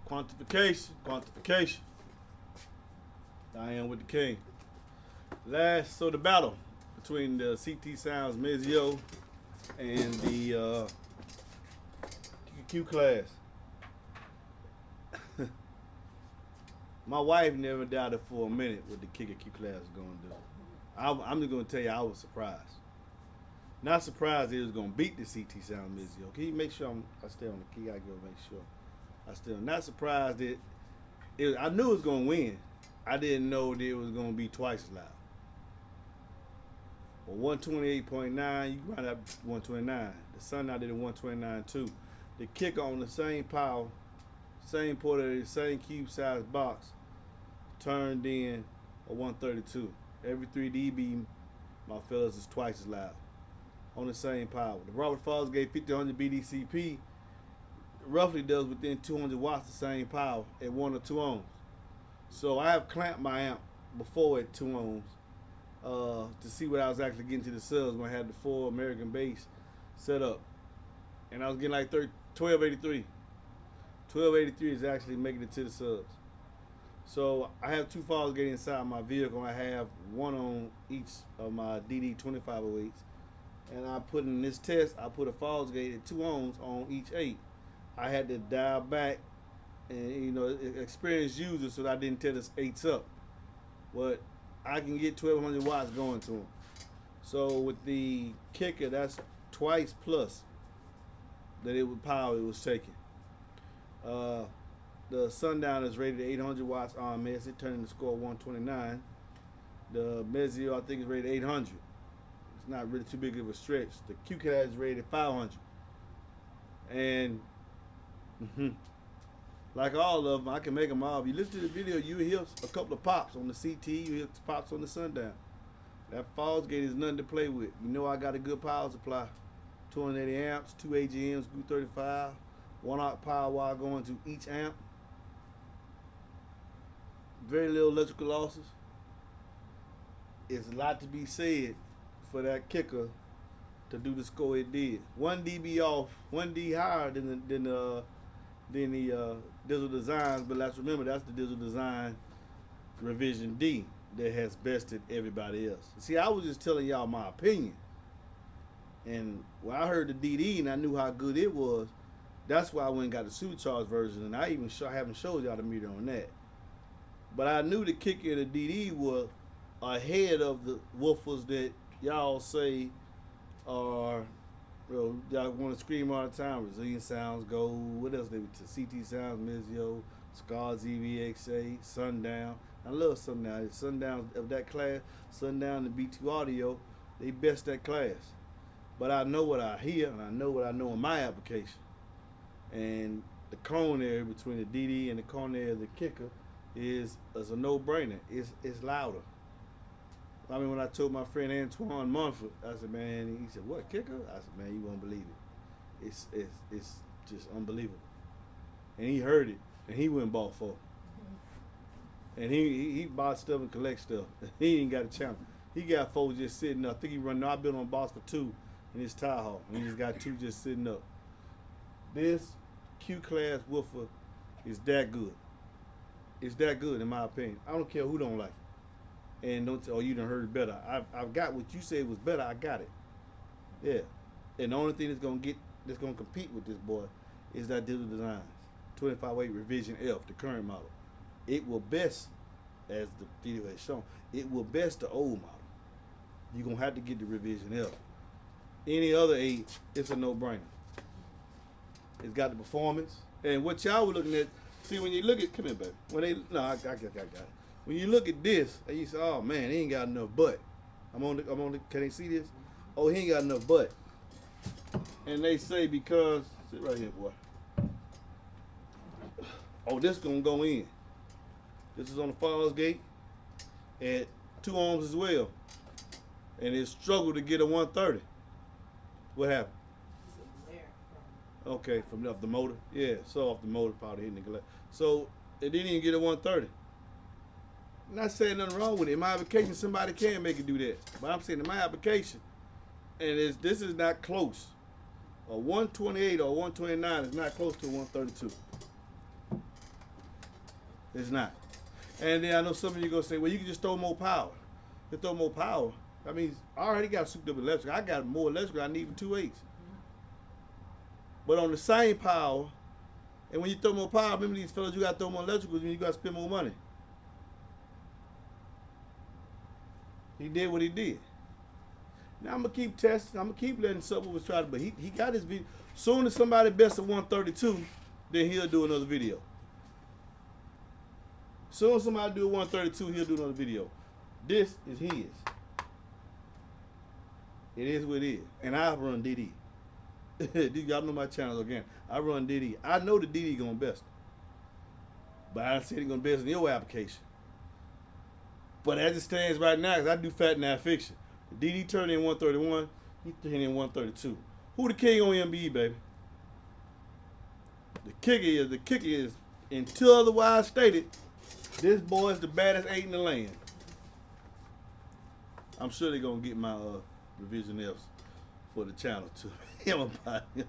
Quantification. I am with the king. So the battle between the CT Sounds Mezio and the QCLASS. My wife never doubted for a minute what the kicker QCLASS was going to do. I'm just going to tell you I was surprised. Not surprised it was going to beat the CT Sound Mezio. Can you make sure I stay on the key? I go make sure I still. Not surprised that I knew it was going to win. I didn't know that it was going to be twice as loud. Well, 128.9, you run up 129. The Sundown did a 129 too. The kicker on the same power, same port of the same cube size box, turned in a 132. Every 3 dB, my fellas, is twice as loud on the same power. The Robert Fosgate 5000 BDCP roughly does within 200 watts the same power at 1 or 2 ohms. So I have clamped my amp before at 2 ohms to see what I was actually getting to the subs when I had the full American bass set up. And I was getting like 1283. 1283 is actually making it to the subs. So I have 2 Fosgate inside my vehicle. I have one on each of my DD 2508s. And I put in this test, I put a Fosgate at 2 ohms on each 8. I had to dial back and, experienced user so that I didn't tear the 8s up. But I can get 1200 watts going to them. So with the kicker, that's twice plus that it would power it was taking. The Sundown is rated at 800 watts RMS. It turned in the score 129. The Mezio, I think, is rated 800. It's not really too big of a stretch. The QCLASS is rated 500. And like all of them, I can make them all. If you listen to the video, you hear a couple of pops on the CT, you hear pops on the Sundown. That Fosgate is nothing to play with. You know I got a good power supply. 280 amps, 2 AGMs, Group 35, 1 aught power wire going to each amp. Very little electrical losses. It's a lot to be said for that kicker to do the score it did. 1 dB off, 1 D higher than the Digital Designs, but let's remember that's the Digital Design Revision D that has bested everybody else. See, I was just telling y'all my opinion. And when I heard the DD and I knew how good it was, that's why I went and got the supercharged version, and I even haven't showed y'all the meter on that. But I knew the kicker of the DD was ahead of the woofers that y'all say are, y'all want to scream all the time. Resilient Sounds, Gold, what else they to CT Sounds, Mezio, Scar ZVX8, Sundown. I love Sundown. Sundown of that class, Sundown and B2 Audio, they best that class. But I know what I hear, and I know what I know in my application. And the cone area between the DD and the cone area of the kicker is a no-brainer. It's louder. I mean, when I told my friend Antoine Munford, I said, man, he said, what, kicker? I said, man, you won't believe it. It's just unbelievable. And he heard it, and he went and bought 4. And he bought stuff and collect stuff. He ain't got a channel. He got 4 just sitting up. I think he run, no, I've been on box for 2 in his Tahoe. And he just got 2 just sitting up. This QCLASS woofer is that good. It's that good in my opinion. I don't care who don't like it. And don't you done heard it better. I've got what you said was better. I got it. Yeah. And the only thing that's gonna compete with this boy is that Digital Designs 2508 Revision F, the current model. It will best, as the video has shown, it will best the old model. You're gonna have to get the Revision F. Any other 8, it's a no-brainer. It's got the performance. And what y'all were looking at, see when you look at, come here, baby. I got it. When you look at this, and you say, oh man, he ain't got enough butt. I'm on the, can they see this? Oh, he ain't got enough butt. And they say because, sit right here, boy. Oh, this gonna go in. This is on the Fosgate at 2 ohms as well. And it struggled to get a 130. What happened? Okay, from off the motor. Yeah, so off the motor, probably hitting the glass. So it didn't even get a 130. I'm not saying nothing wrong with it. In my application, somebody can make it do that. But I'm saying in my application, and this is not close. A 128 or 129 is not close to a 132. It's not. And then I know some of you gonna say, well, you can just throw more power. You throw more power. I mean, I already got souped up electrical. I got more electrical I need for 2.8. But on the same power, and when you throw more power, remember these fellas, you got to throw more electricals and you got to spend more money. He did what he did. Now I'm going to keep testing. I'm going to keep letting Subwoofers try to, but he got his video. Soon as somebody bests a 132, then he'll do another video. Soon as somebody do a 132, he'll do another video. This is his. It is what it is. And I run DD. Y'all know my channel again. I run DD. I know the DD gonna best. But I said it gonna best in your application. But as it stands right now, because I do fat and fiction. The DD turned in 131, he turned in 132. Who the king on MBE, baby? The kicker is, until otherwise stated, this boy is the baddest 8 in the land. I'm sure they're gonna get my revision F's for the channel too. I'm about him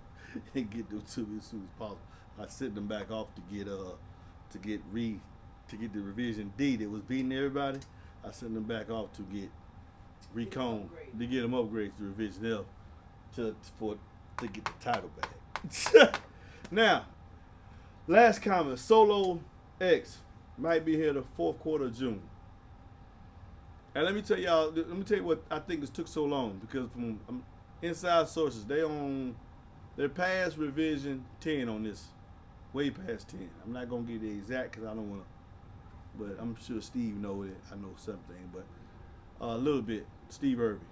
and get them to me as soon as possible. I sent them back off to get the revision D that was beating everybody. I sent them back off to get recon to get them upgrades to revision F to get the title back. Now, last comment, SOLOX might be here the 4th quarter of June. And let me tell you what I think this took so long, because from inside sources, they're past revision 10 on this, way past 10. I'm not gonna get the exact because I don't want to, but I'm sure Steve knows it. I know something, but a little bit. Steve Irby.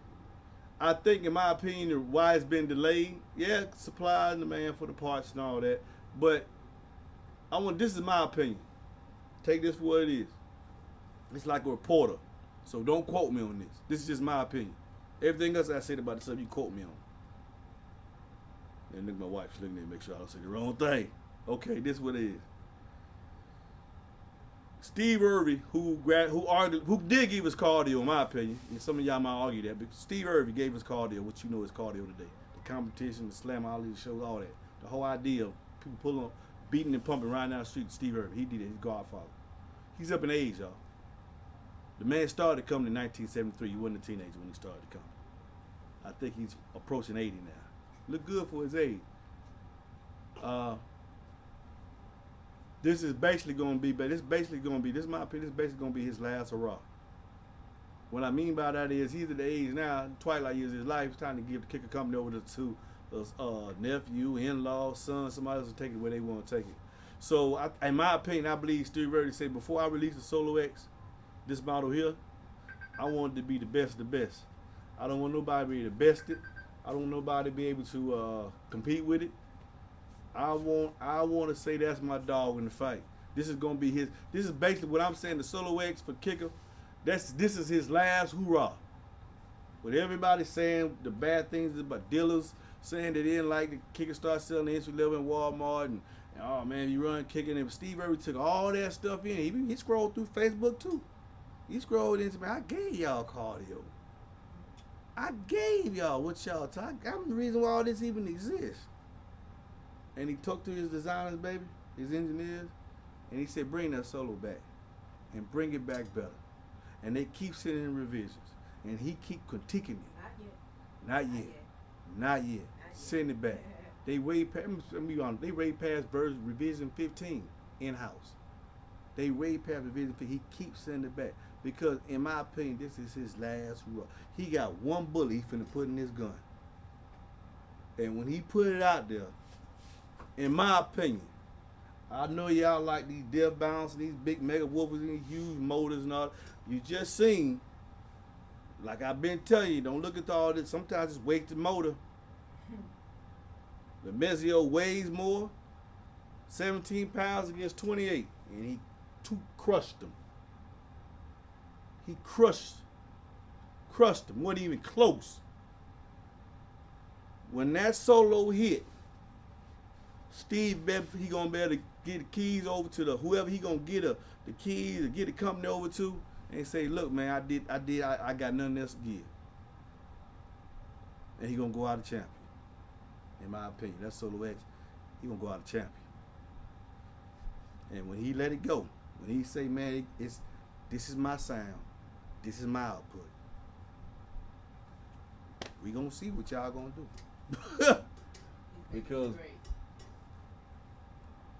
I think, in my opinion, why it's been delayed. Yeah, supply and demand for the parts and all that, but this is my opinion. Take this for what it is. It's like a reporter, so don't quote me on this. This is just my opinion. Everything else I said about the stuff, you quote me on. And look, my wife's looking at me, make sure I don't say the wrong thing. Okay, this is what it is. Steve Irby, who did give his cardio, in my opinion, and some of y'all might argue that, but Steve Irby gave his cardio, what you know is cardio today. The competition, the slam, all these shows, all that. The whole idea of people pulling up, beating and pumping right down the street, Steve Irby, he did it, he's godfather. He's up in age, y'all. The man started coming in 1973. He wasn't a teenager when he started to come. I think he's approaching 80 now. Look good for his age. This is basically going to be, this is my opinion, this is basically going to be his last hurrah. What I mean by that is he's at the age now, twilight years of his life, it's time to give the kicker company over to nephew, in-law, son, somebody else to take it where they want to take it. So, in my opinion, I believe Steve Irby said, before I release the SOLOX, this model here, I want it to be the best of the best. I don't want nobody to be the best it. I don't want nobody to be able to compete with it. I want to say that's my dog in the fight. This is gonna be his. This is basically what I'm saying. The SOLOX for kicker. This is his last hoorah. With everybody saying the bad things about dealers, saying they didn't like the kicker start selling the entry level in Walmart, and oh man, you run kicking. And Steve Irby took all that stuff in. He scrolled through Facebook too. He scrolled into me. I gave y'all cardio. I gave y'all what y'all talk. I'm the reason why all this even exists. And he talked to his designers, baby, his engineers, and he said, bring that solo back and bring it back better. And they keep sending him revisions. And he keep critiquing it. Not yet. Send it back. They way past, revision 15 in-house. They way past revision 15. He keeps sending it back. Because, in my opinion, this is his last hurrah. He got one bullet he finna put in his gun. And when he put it out there, in my opinion, I know y'all like these death bounce, these big mega woofers, these huge motors and all. You just seen, like I've been telling you, don't look at all this. Sometimes it's wasted motor. The Mezio weighs more, 17 pounds against 28, and he crushed them. He crushed them, wasn't even close. When that solo hit, Steve, he gonna be able to get the keys over to whoever he gonna get the keys to get the company over to, and say, look, man, I got nothing else to give. And he gonna go out a champion. In my opinion, that's SOLOX. He gonna go out a champion. And when he let it go, When he say, man, this is my sound, this is my output. We gonna see what y'all gonna do. Because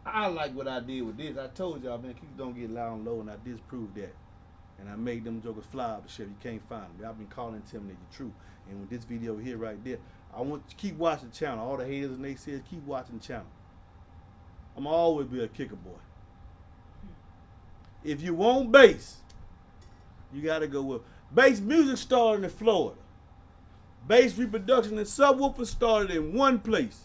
I like what I did with this. I told y'all, man, kickers don't get loud and low, and I disproved that. And I made them jokers fly off the shelf. You can't find them. I've been calling them the truth. And with this video here right there, I want you to keep watching the channel. All the haters and naysayers, keep watching the channel. I'm always be a kicker boy. If you want bass, you gotta go with bass music started in Florida. Bass reproduction and subwoofer started in one place,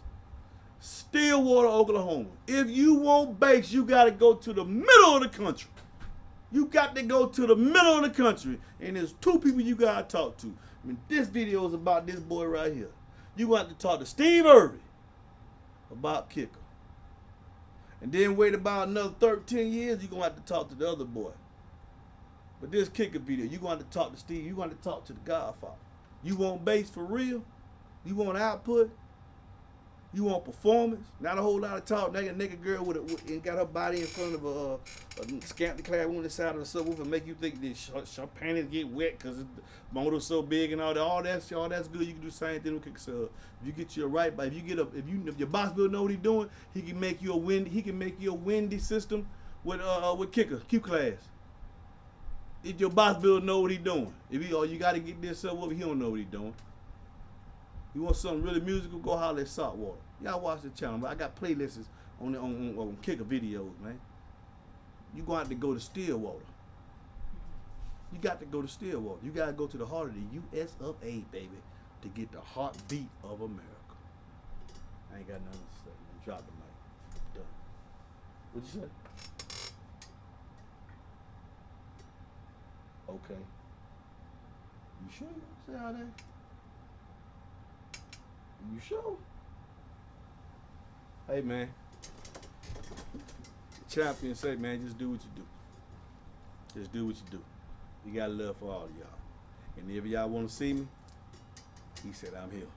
Stillwater, Oklahoma. If you want bass, you gotta go to the middle of the country. You got to go to the middle of the country, and there's two people you gotta talk to. I mean, this video is about this boy right here. You got to talk to Steve Irby about kicker. And then wait about another 13 years, you're going to have to talk to the other boy. But this kicker video, you're going to have to talk to Steve. You're going to talk to the Godfather. You want bass for real? You want output? You want performance? Not a whole lot of talk. Naked girl and got her body in front of a scantily clad woman inside of the subwoofer and make you think that her panties get wet because the motor's so big and all that. All that's good. You can do the same thing with kicker sub. If you get you a right, but if your boss will know what he's doing, he can make you a windy system with kicker QCLASS. If your boss will know what he's doing, you got to get this subwoofer, he don't know what he's doing. You want something really musical, go holler at Saltwater. Y'all watch the channel, but I got playlists on kicker videos, man. You going to have to go to Stillwater. You got to go to Stillwater. You got to go to the heart of the U.S. of A, baby, to get the heartbeat of America. I ain't got nothing to say. Drop the mic. Done. What'd you say? Okay. You sure you want to say all that? You sure? Hey, man. The champion say, man, just do what you do. Just do what you do. You got love for all of y'all. And if y'all want to see me, he said, I'm here.